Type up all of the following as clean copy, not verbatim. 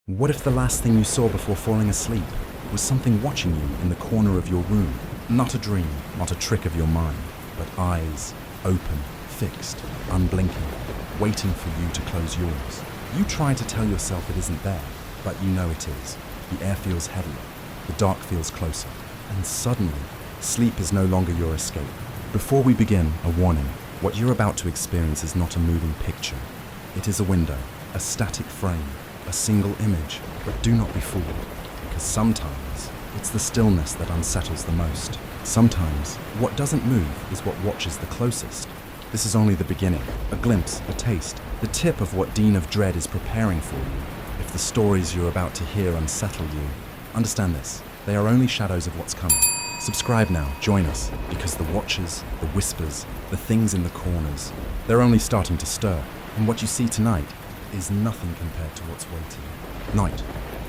What if the last thing you saw before falling asleep was something watching you in the corner of your room? Not a dream, not a trick of your mind, but eyes, open, fixed, unblinking, waiting for you to close yours. You try to tell yourself it isn't there, but you know it is. The air feels heavier, the dark feels closer, and suddenly, sleep is no longer your escape. Before we begin, a warning. What you're about to experience is not a moving picture. It is a window, a static frame, a single image, but do not be fooled, because sometimes it's the stillness that unsettles the most. Sometimes what doesn't move is what watches the closest. This is only the beginning, a glimpse, a taste, the tip of what Dean of Dread is preparing for you. If the stories you're about to hear unsettle you, understand this, they are only shadows of what's coming. Subscribe now, join us, because the watchers, the whispers, the things in the corners, they're only starting to stir, and what you see tonight is nothing compared to what's waiting. Night.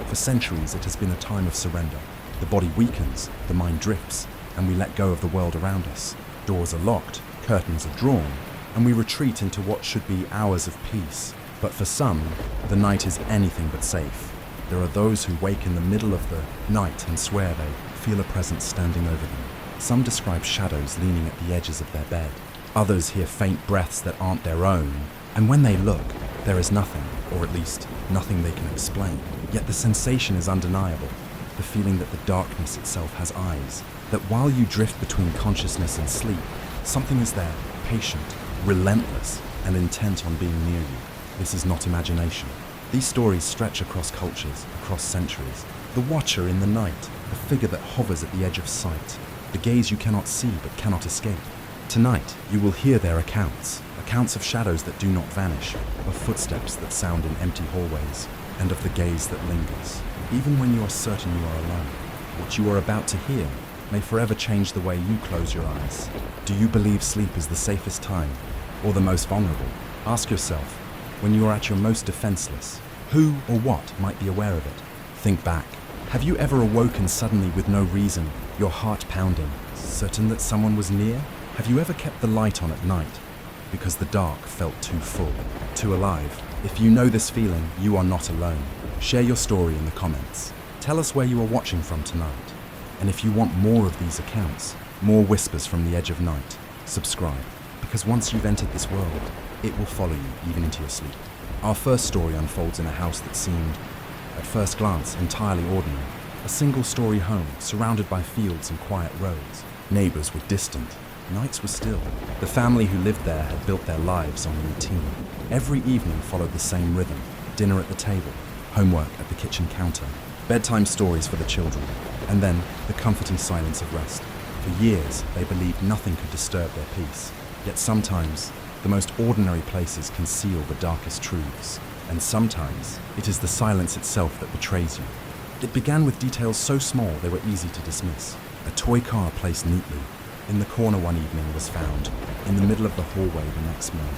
For centuries, it has been a time of surrender. The body weakens, the mind drifts, and we let go of the world around us. Doors are locked, curtains are drawn, and we retreat into what should be hours of peace. But for some, the night is anything but safe. There are those who wake in the middle of the night and swear they feel a presence standing over them. Some describe shadows leaning at the edges of their bed. Others hear faint breaths that aren't their own, and when they look, there is nothing, or at least nothing they can explain. Yet the sensation is undeniable, the feeling that the darkness itself has eyes, that while you drift between consciousness and sleep, something is there, patient, relentless, and intent on being near you. This is not imagination. These stories stretch across cultures, across centuries. The watcher in the night, the figure that hovers at the edge of sight, the gaze you cannot see but cannot escape. Tonight, you will hear their accounts of shadows that do not vanish, of footsteps that sound in empty hallways, and of the gaze that lingers. Even when you are certain you are alone, what you are about to hear may forever change the way you close your eyes. Do you believe sleep is the safest time, or the most vulnerable? Ask yourself, when you are at your most defenseless, who or what might be aware of it? Think back. Have you ever awoken suddenly with no reason, your heart pounding, certain that someone was near? Have you ever kept the light on at night because the dark felt too full, too alive? If you know this feeling, you are not alone. Share your story in the comments. Tell us where you are watching from tonight. And if you want more of these accounts, more whispers from the edge of night, subscribe, because once you've entered this world, it will follow you even into your sleep. Our first story unfolds in a house that seemed, at first glance, entirely ordinary. A single-story home surrounded by fields and quiet roads. Neighbors were distant. Nights were still. The family who lived there had built their lives on routine. Every evening followed the same rhythm. Dinner at the table, homework at the kitchen counter, bedtime stories for the children, and then the comforting silence of rest. For years, they believed nothing could disturb their peace. Yet sometimes, the most ordinary places conceal the darkest truths. And sometimes, it is the silence itself that betrays you. It began with details so small they were easy to dismiss. A toy car placed neatly in the corner one evening was found, in the middle of the hallway the next morning.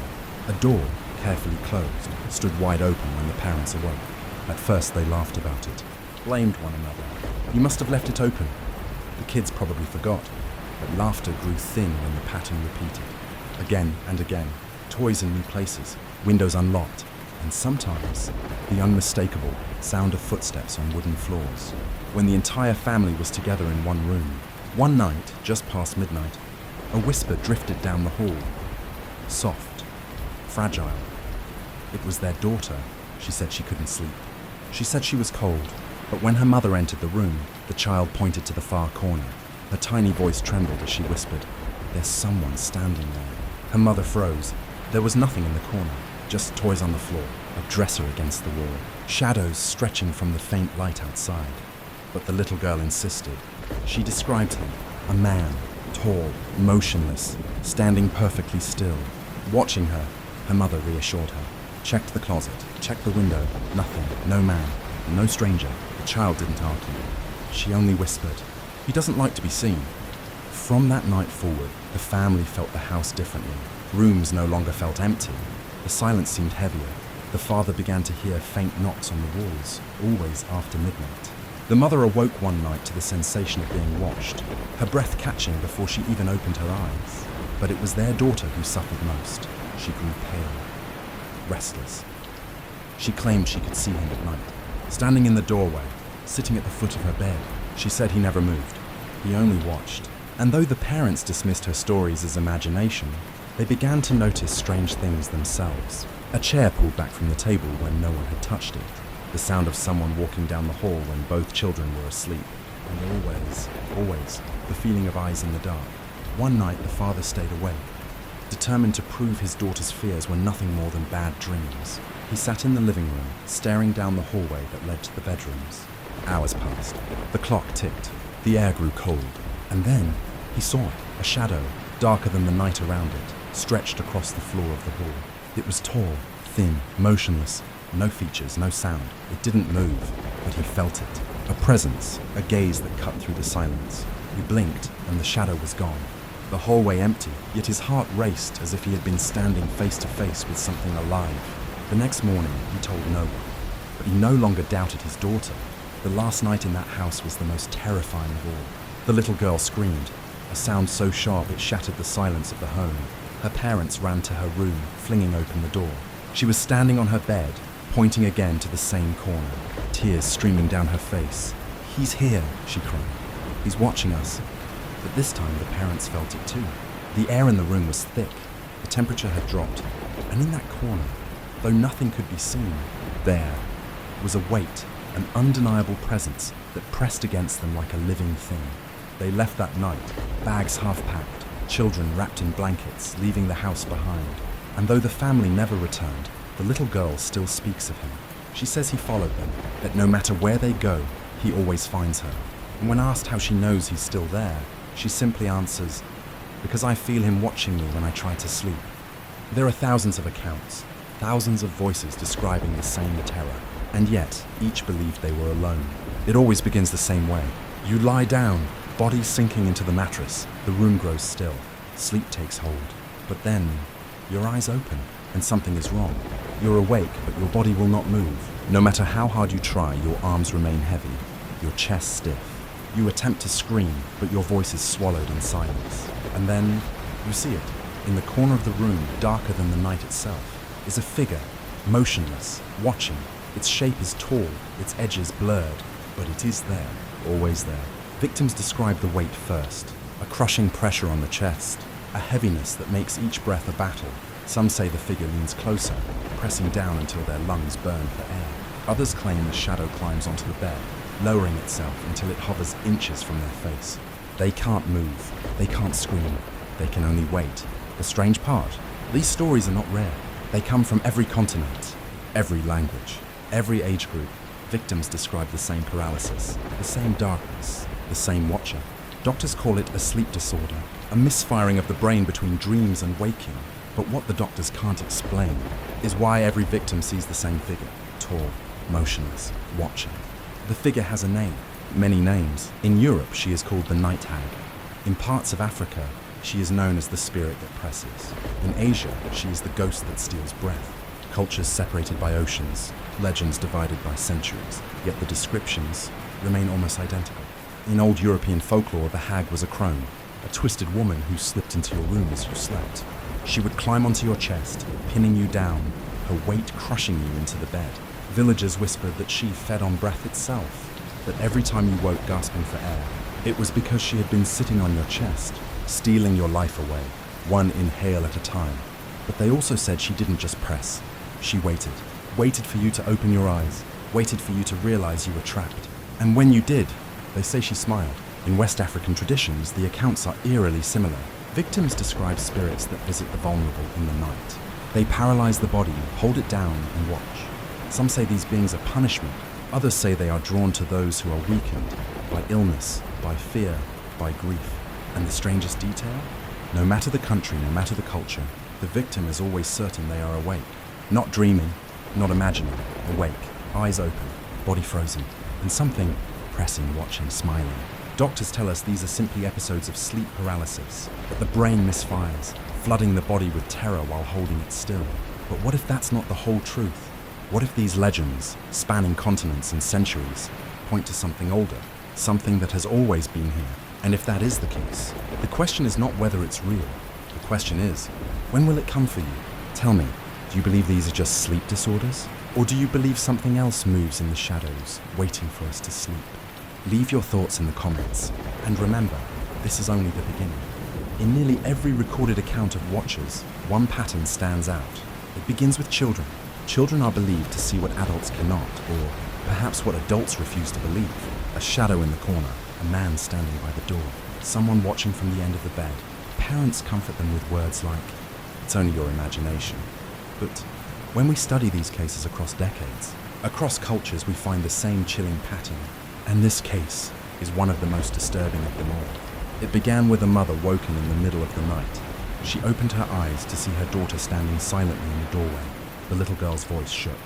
A door, carefully closed, stood wide open when the parents awoke. At first they laughed about it, blamed one another. You must have left it open. The kids probably forgot, but laughter grew thin when the pattern repeated. Again and again, toys in new places, windows unlocked, and sometimes the unmistakable sound of footsteps on wooden floors. When the entire family was together in one room, one night, just past midnight, a whisper drifted down the hall. Soft, fragile. It was their daughter. She said she couldn't sleep. She said she was cold, but when her mother entered the room, the child pointed to the far corner. Her tiny voice trembled as she whispered, "There's someone standing there." Her mother froze. There was nothing in the corner, just toys on the floor, a dresser against the wall, shadows stretching from the faint light outside. But the little girl insisted. She described him, a man, tall, motionless, standing perfectly still. Watching her, her mother reassured her. Checked the closet, checked the window, nothing, no man, no stranger. The child didn't argue. She only whispered, "He doesn't like to be seen." From that night forward, the family felt the house differently. Rooms no longer felt empty. The silence seemed heavier. The father began to hear faint knocks on the walls, always after midnight. The mother awoke one night to the sensation of being watched, her breath catching before she even opened her eyes. But it was their daughter who suffered most. She grew pale, restless. She claimed she could see him at night, standing in the doorway, sitting at the foot of her bed. She said he never moved. He only watched. And though the parents dismissed her stories as imagination, they began to notice strange things themselves. A chair pulled back from the table when no one had touched it. The sound of someone walking down the hall when both children were asleep. And always, the feeling of eyes in the dark. One night, the father stayed awake, determined to prove his daughter's fears were nothing more than bad dreams. He sat in the living room, staring down the hallway that led to the bedrooms. Hours passed. The clock ticked. The air grew cold. And then he saw it, a shadow, darker than the night around it, stretched across the floor of the hall. It was tall, thin, motionless, no features, no sound. It didn't move, but he felt it. A presence, a gaze that cut through the silence. He blinked, and the shadow was gone. The hallway empty, yet his heart raced as if he had been standing face to face with something alive. The next morning, he told no one. But he no longer doubted his daughter. The last night in that house was the most terrifying of all. The little girl screamed, a sound so sharp it shattered the silence of the home. Her parents ran to her room, flinging open the door. She was standing on her bed, pointing again to the same corner, tears streaming down her face. "He's here," she cried. "He's watching us." But this time the parents felt it too. The air in the room was thick, the temperature had dropped, and in that corner, though nothing could be seen, there was a weight, an undeniable presence that pressed against them like a living thing. They left that night, bags half-packed, children wrapped in blankets, leaving the house behind. And though the family never returned, the little girl still speaks of him. She says he followed them, that no matter where they go, he always finds her. And when asked how she knows he's still there, she simply answers, "Because I feel him watching me when I try to sleep." There are thousands of accounts, thousands of voices describing the same terror, and yet each believed they were alone. It always begins the same way. You lie down, body sinking into the mattress, the room grows still, sleep takes hold. But then, your eyes open, and something is wrong. You're awake, but your body will not move. No matter how hard you try, your arms remain heavy, your chest stiff. You attempt to scream, but your voice is swallowed in silence. And then, you see it. In the corner of the room, darker than the night itself, is a figure, motionless, watching. Its shape is tall, its edges blurred, but it is there, always there. Victims describe the weight first, a crushing pressure on the chest, a heaviness that makes each breath a battle. Some say the figure leans closer, pressing down until their lungs burn for air. Others claim the shadow climbs onto the bed, lowering itself until it hovers inches from their face. They can't move, they can't scream, they can only wait. The strange part, these stories are not rare. They come from every continent, every language, every age group. Victims describe the same paralysis, the same darkness, the same watcher. Doctors call it a sleep disorder, a misfiring of the brain between dreams and waking. But what the doctors can't explain is why every victim sees the same figure, tall, motionless, watching. The figure has a name, many names. In Europe, she is called the Night Hag. In parts of Africa, she is known as the spirit that presses. In Asia, she is the ghost that steals breath. Cultures separated by oceans, legends divided by centuries, yet the descriptions remain almost identical. In old European folklore, the hag was a crone, a twisted woman who slipped into your room as you slept. She would climb onto your chest, pinning you down, her weight crushing you into the bed. Villagers whispered that she fed on breath itself, that every time you woke gasping for air, it was because she had been sitting on your chest, stealing your life away, one inhale at a time. But they also said she didn't just press. She waited for you to open your eyes, waited for you to realize you were trapped. And when you did, they say she smiled. In West African traditions, the accounts are eerily similar. Victims describe spirits that visit the vulnerable in the night. They paralyze the body, hold it down, and watch. Some say these beings are punishment. Others say they are drawn to those who are weakened by illness, by fear, by grief. And the strangest detail? No matter the country, no matter the culture, the victim is always certain they are awake. Not dreaming, not imagining, awake, eyes open, body frozen, and something pressing, watching, smiling. Doctors tell us these are simply episodes of sleep paralysis, that the brain misfires, flooding the body with terror while holding it still. But what if that's not the whole truth? What if these legends, spanning continents and centuries, point to something older, something that has always been here? And if that is the case, the question is not whether it's real. The question is, when will it come for you? Tell me, do you believe these are just sleep disorders? Or do you believe something else moves in the shadows, waiting for us to sleep? Leave your thoughts in the comments. And remember, this is only the beginning. In nearly every recorded account of watchers, one pattern stands out. It begins with children. Children are believed to see what adults cannot, or perhaps what adults refuse to believe. A shadow in the corner, a man standing by the door, someone watching from the end of the bed. Parents comfort them with words like, "It's only your imagination." But when we study these cases across decades, across cultures, we find the same chilling pattern. And this case is one of the most disturbing of them all. It began with a mother woken in the middle of the night. She opened her eyes to see her daughter standing silently in the doorway. The little girl's voice shook.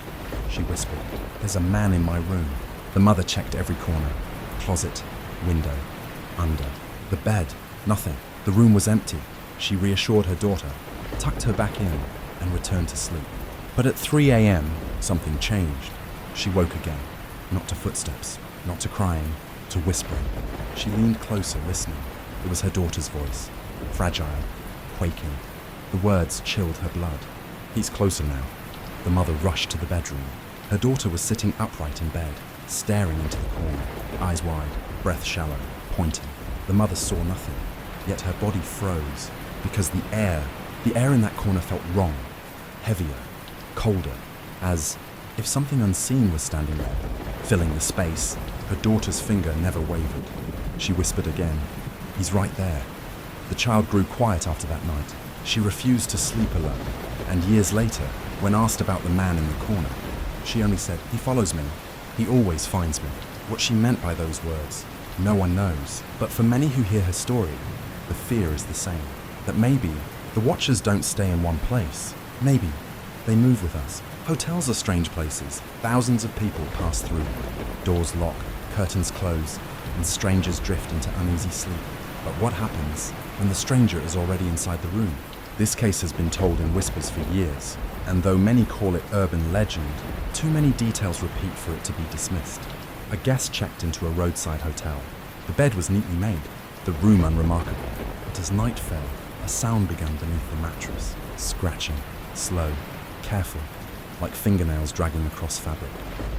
She whispered, "There's a man in my room." The mother checked every corner, closet, window, under, the bed, nothing. The room was empty. She reassured her daughter, tucked her back in, and returned to sleep. But at 3 a.m., something changed. She woke again, not to footsteps, not to crying, to whispering. She leaned closer, listening. It was her daughter's voice, fragile, quaking. The words chilled her blood. "He's closer now." The mother rushed to the bedroom. Her daughter was sitting upright in bed, staring into the corner, eyes wide, breath shallow, pointing. The mother saw nothing, yet her body froze, because the air in that corner felt wrong, heavier, colder, as if something unseen was standing there, filling the space. Her daughter's finger never wavered. She whispered again, "He's right there." The child grew quiet after that night. She refused to sleep alone, and years later, when asked about the man in the corner, she only said, "He follows me. He always finds me." What she meant by those words, no one knows. But for many who hear her story, the fear is the same. That maybe the watchers don't stay in one place. Maybe they move with us. Hotels are strange places. Thousands of people pass through. Doors lock, curtains close, and strangers drift into uneasy sleep. But what happens when the stranger is already inside the room? This case has been told in whispers for years, and though many call it urban legend, too many details repeat for it to be dismissed. A guest checked into a roadside hotel. The bed was neatly made, the room unremarkable. But as night fell, a sound began beneath the mattress, scratching, slow, careful, like fingernails dragging across fabric.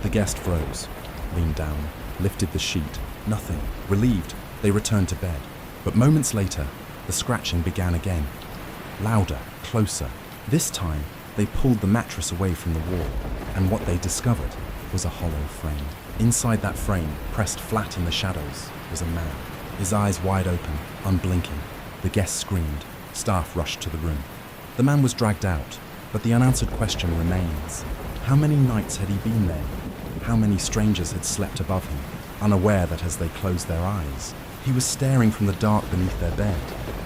The guest froze, leaned down, lifted the sheet. Nothing. Relieved, they returned to bed. But moments later, the scratching began again. Louder, closer. This time, they pulled the mattress away from the wall, and what they discovered was a hollow frame. Inside that frame, pressed flat in the shadows, was a man, his eyes wide open, unblinking. The guest screamed. Staff rushed to the room. The man was dragged out, but the unanswered question remains. How many nights had he been there? How many strangers had slept above him, unaware that as they closed their eyes, he was staring from the dark beneath their bed?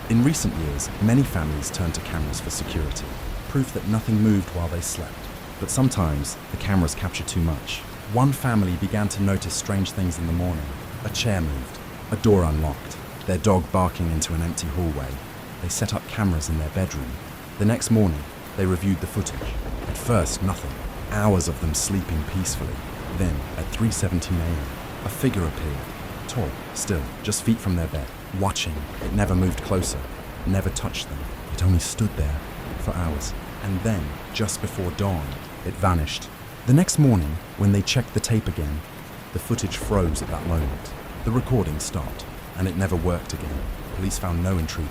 In recent years, many families turned to cameras for security, proof that nothing moved while they slept. But sometimes, the cameras capture too much. One family began to notice strange things in the morning. A chair moved, a door unlocked, their dog barking into an empty hallway. They set up cameras in their bedroom. The next morning, they reviewed the footage. At first, nothing. Hours of them sleeping peacefully. Then, at 3:17 a.m., a figure appeared. Tall, still, just feet from their bed. Watching. It never moved closer, never touched them. It only stood there for hours. And then, just before dawn, it vanished. The next morning, when they checked the tape again, the footage froze at that moment. The recording stopped, and it never worked again. Police found no intruder,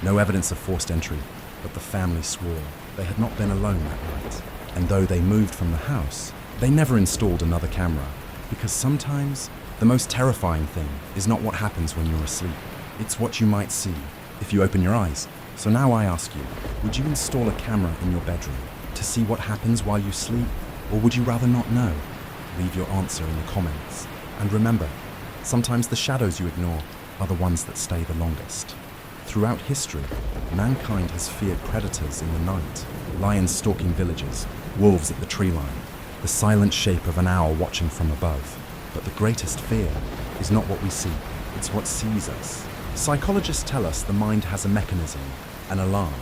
no evidence of forced entry, but the family swore they had not been alone that night. And though they moved from the house, they never installed another camera, because sometimes the most terrifying thing is not what happens when you're asleep. It's what you might see if you open your eyes. So now I ask you, would you install a camera in your bedroom to see what happens while you sleep? Or would you rather not know? Leave your answer in the comments. And remember, sometimes the shadows you ignore are the ones that stay the longest. Throughout history, mankind has feared predators in the night, lions stalking villages, wolves at the tree line, the silent shape of an owl watching from above. But the greatest fear is not what we see, it's what sees us. Psychologists tell us the mind has a mechanism, an alarm.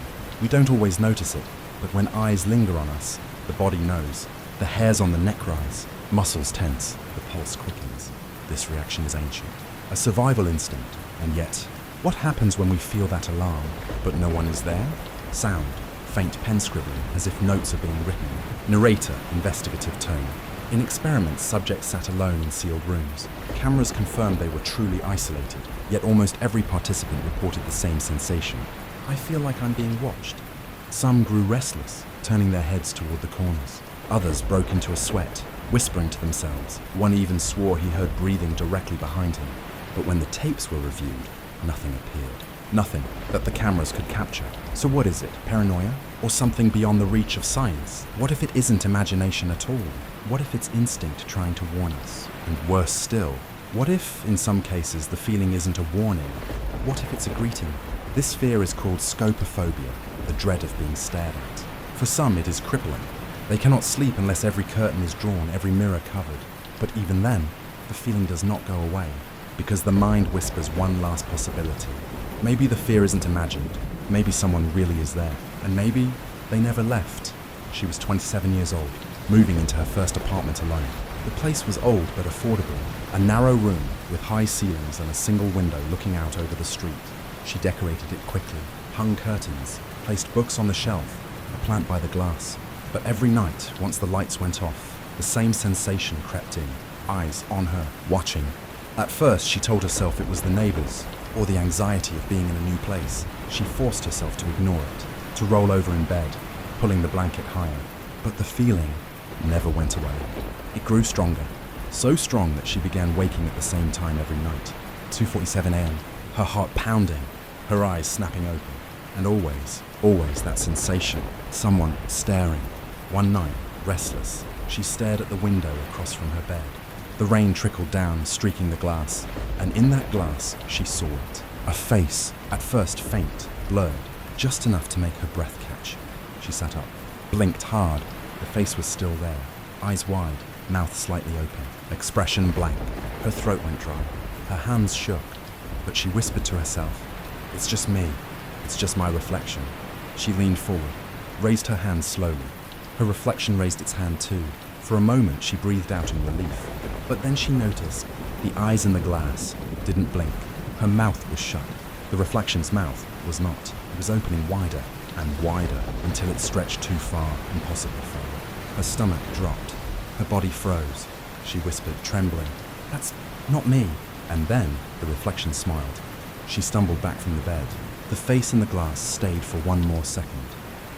We don't always notice it, but when eyes linger on us, the body knows. The hairs on the neck rise, muscles tense, the pulse quickens. This reaction is ancient, a survival instinct. And yet, what happens when we feel that alarm, but no one is there? Sound, faint pen scribbling, as if notes are being written. Narrator, investigative tone. In experiments, subjects sat alone in sealed rooms. Cameras confirmed they were truly isolated, yet almost every participant reported the same sensation. I feel like I'm being watched. Some grew restless, turning their heads toward the corners. Others broke into a sweat, whispering to themselves. One even swore he heard breathing directly behind him. But when the tapes were reviewed, nothing appeared. Nothing that the cameras could capture. So what is it? Paranoia? Or something beyond the reach of science? What if it isn't imagination at all? What if it's instinct trying to warn us? And worse still, what if, in some cases, the feeling isn't a warning? What if it's a greeting? This fear is called scopophobia, the dread of being stared at. For some, it is crippling. They cannot sleep unless every curtain is drawn, every mirror covered. But even then, the feeling does not go away, because the mind whispers one last possibility. Maybe the fear isn't imagined. Maybe someone really is there. And maybe they never left. She was 27 years old, moving into her first apartment alone. The place was old but affordable. A narrow room with high ceilings and a single window looking out over the street. She decorated it quickly, hung curtains, placed books on the shelf, a plant by the glass. But every night, once the lights went off, the same sensation crept in, eyes on her, watching. At first, she told herself it was the neighbors, or the anxiety of being in a new place. She forced herself to ignore it, to roll over in bed, pulling the blanket higher. But the feeling never went away. It grew stronger, so strong that she began waking at the same time every night. 2:47 a.m., her heart pounding, her eyes snapping open, and always that sensation, someone staring. One night, restless, she stared at the window across from her bed. The rain trickled down, streaking the glass, and in that glass, she saw it. A face, at first faint, blurred, just enough to make her breath catch. She sat up, blinked hard. The face was still there, eyes wide, mouth slightly open, expression blank. Her throat went dry, her hands shook, but she whispered to herself, "It's just me. It's just my reflection." She leaned forward, raised her hand slowly. Her reflection raised its hand too. For a moment, she breathed out in relief. But then she noticed the eyes in the glass didn't blink. Her mouth was shut. The reflection's mouth was not. It was opening wider and wider until it stretched too far, impossibly far. Her stomach dropped. Her body froze. She whispered, trembling, "That's not me." And then the reflection smiled. She stumbled back from the bed. The face in the glass stayed for one more second.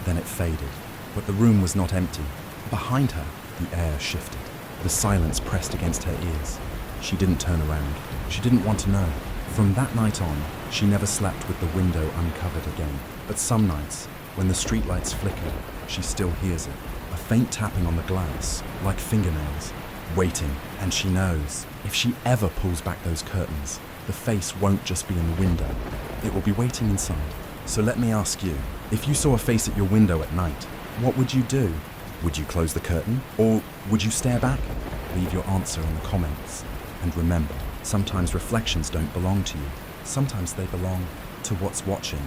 Then it faded. But the room was not empty. Behind her, the air shifted. The silence pressed against her ears. She didn't turn around. She didn't want to know. From that night on, she never slept with the window uncovered again. But some nights, when the streetlights flicker, she still hears it. A faint tapping on the glass, like fingernails. Waiting, and she knows, if she ever pulls back those curtains, the face won't just be in the window. It will be waiting inside. So let me ask you, if you saw a face at your window at night, what would you do? Would you close the curtain? Or would you stare back? Leave your answer in the comments. And remember, sometimes reflections don't belong to you. Sometimes they belong to what's watching.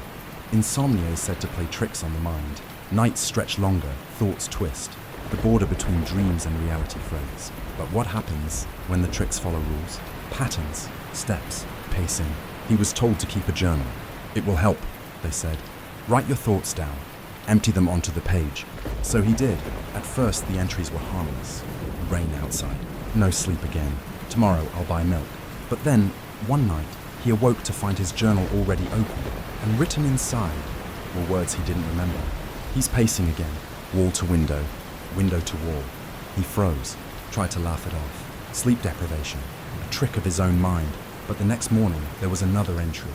Insomnia is said to play tricks on the mind. Nights stretch longer, thoughts twist. The border between dreams and reality fades. But what happens when the tricks follow rules? Patterns, steps, pacing. He was told to keep a journal. It will help, they said. Write your thoughts down. Empty them onto the page. So he did. At first, the entries were harmless. Rain outside. No sleep again. Tomorrow, I'll buy milk. But then, one night, he awoke to find his journal already open, and written inside were words he didn't remember. He's pacing again, wall to window to wall. He froze, tried to laugh it off. Sleep deprivation, a trick of his own mind. But the next morning, there was another entry.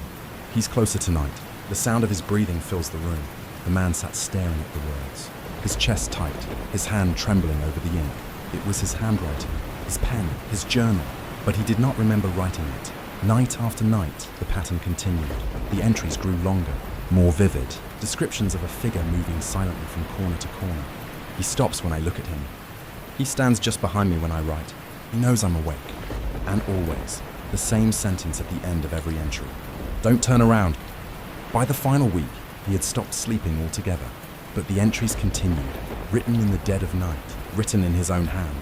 He's closer tonight. The sound of his breathing fills the room. The man sat staring at the words, his chest tight, his hand trembling over the ink. It was his handwriting, his pen, his journal, but he did not remember writing it. Night after night, the pattern continued. The entries grew longer, more vivid, descriptions of a figure moving silently from corner to corner. He stops when I look at him. He stands just behind me when I write. He knows I'm awake. And always, the same sentence at the end of every entry. Don't turn around. By the final week, he had stopped sleeping altogether. But the entries continued, written in the dead of night, written in his own hand,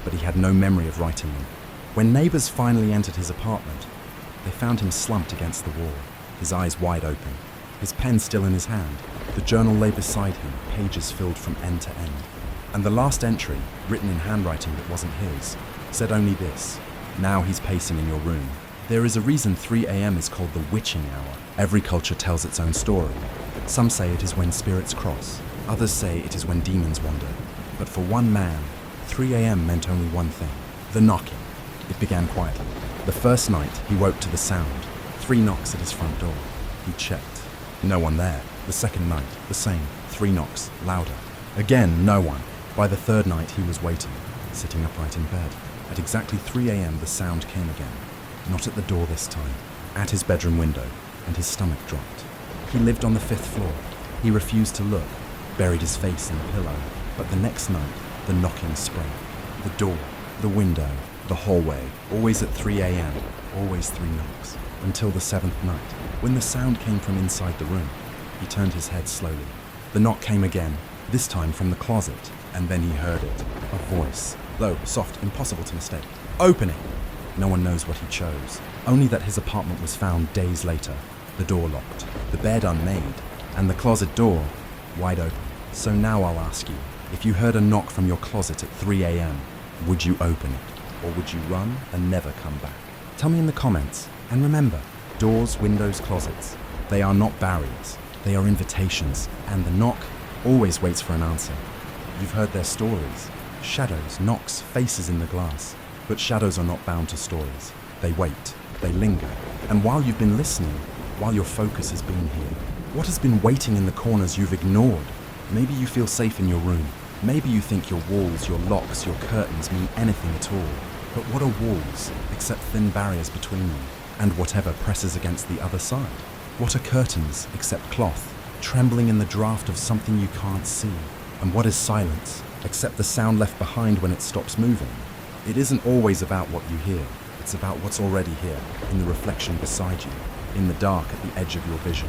but he had no memory of writing them. When neighbors finally entered his apartment, they found him slumped against the wall, his eyes wide open, his pen still in his hand. The journal lay beside him, pages filled from end to end. And the last entry, written in handwriting that wasn't his, said only this: "Now he's pacing in your room." There is a reason 3 a.m. is called the witching hour. Every culture tells its own story. Some say it is when spirits cross. Others say it is when demons wander. But for one man, 3 a.m. meant only one thing: the knocking. It began quietly. The first night, he woke to the sound. 3 knocks at his front door. He checked. No one there. The second night, the same. 3 knocks, louder. Again, no one. By the third night, he was waiting, sitting upright in bed. At exactly 3 a.m., the sound came again. Not at the door this time, at his bedroom window, and his stomach dropped. He lived on the 5th floor. He refused to look, buried his face in the pillow. But the next night, the knocking spread. The door, the window, the hallway, always at 3 a.m., always 3 knocks. Until the 7th night, when the sound came from inside the room. He turned his head slowly. The knock came again, this time from the closet, and then he heard it. A voice, low, soft, impossible to mistake. "Open it!" No one knows what he chose, only that his apartment was found days later, the door locked, the bed unmade, and the closet door wide open. So now I'll ask you, if you heard a knock from your closet at 3 a.m., would you open it, or would you run and never come back? Tell me in the comments, and remember, doors, windows, closets, they are not barriers, they are invitations, and the knock always waits for an answer. You've heard their stories, shadows, knocks, faces in the glass. But shadows are not bound to stories. They wait, they linger. And while you've been listening, while your focus has been here, what has been waiting in the corners you've ignored? Maybe you feel safe in your room. Maybe you think your walls, your locks, your curtains mean anything at all. But what are walls except thin barriers between them and whatever presses against the other side? What are curtains except cloth, trembling in the draft of something you can't see? And what is silence except the sound left behind when it stops moving? It isn't always about what you hear. It's about what's already here, in the reflection beside you, in the dark at the edge of your vision,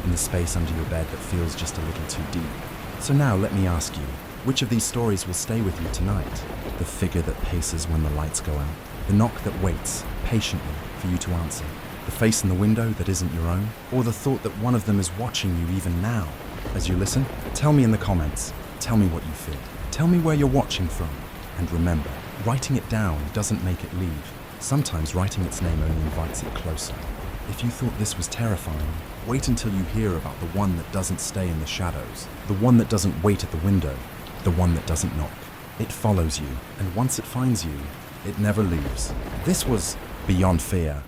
in the space under your bed that feels just a little too deep. So now let me ask you, which of these stories will stay with you tonight? The figure that paces when the lights go out, the knock that waits patiently for you to answer, the face in the window that isn't your own, or the thought that one of them is watching you even now? As you listen, tell me in the comments. Tell me what you feel. Tell me where you're watching from. And remember, writing it down doesn't make it leave. Sometimes writing its name only invites it closer. If you thought this was terrifying, wait until you hear about the one that doesn't stay in the shadows, the one that doesn't wait at the window, the one that doesn't knock. It follows you, and once it finds you, it never leaves. This was Beyond Fear.